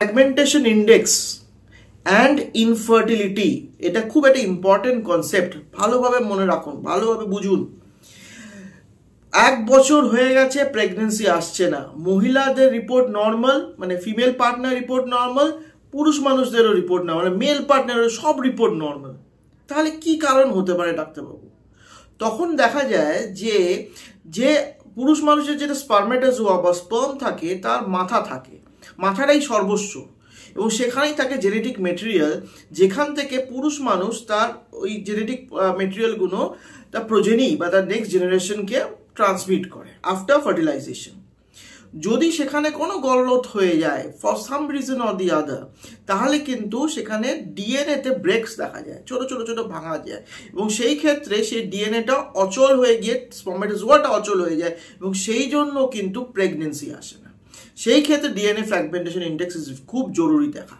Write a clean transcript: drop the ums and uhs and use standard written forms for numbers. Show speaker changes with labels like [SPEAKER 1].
[SPEAKER 1] Fragmentation index and infertility, এটা খুব একটা ইম্পর্টেন্ট কনসেপ্ট, ভালোভাবে মনে রাখুন, ভালোভাবে বুঝুন। 1 বছর হয়ে গেছে, প্রেগনেন্সি আসছে না। মহিলাদের রিপোর্ট নর্মাল, মানে ফিমেল পার্টনার রিপোর্ট নর্মাল, পুরুষ মানুষদেরও রিপোর্ট নর্মাল, মানে মেল পার্টনারের সব রিপোর্ট নর্মাল। তাহলে কি কারণ হতে পারে ডাক্তারবাবু? তখন দেখা যায় যে যে পুরুষ মানুষের যেটা স্পার্মেটোজোয়া বা স্পার্ম থাকে, তার মাথা থাকে, মাথাটাই সর্বস্ব, এবং সেখানেই থাকে জেনেটিক মেটেরিয়াল, যেখান থেকে পুরুষ মানুষ তার ওই জেনেটিক মেটেরিয়ালগুলো তার প্রোজেনি বা তার নেক্সট জেনারেশনকে ট্রান্সমিট করে আফটার ফার্টিলাইজেশন। যদি সেখানে কোনো গলরোধ হয়ে যায় for some reason or the other, তাহলে কিন্তু সেখানে ডিএনএতে ব্রেকস দেখা যায়, ছোট ছোট ছোট ভাঙা যায়, এবং সেই ক্ষেত্রে সেই ডিএনএটা অচল হয়ে গিয়ে স্পার্মেটোজোয়াটা অচল হয়ে যায়, এবং সেই জন্য কিন্তু প্রেগনেন্সি আসে না। সেই ক্ষেত্রে ডিএনএ ফ্র্যাগমেন্টেশন ইন্ডেক্স খুব জরুরি দেখা।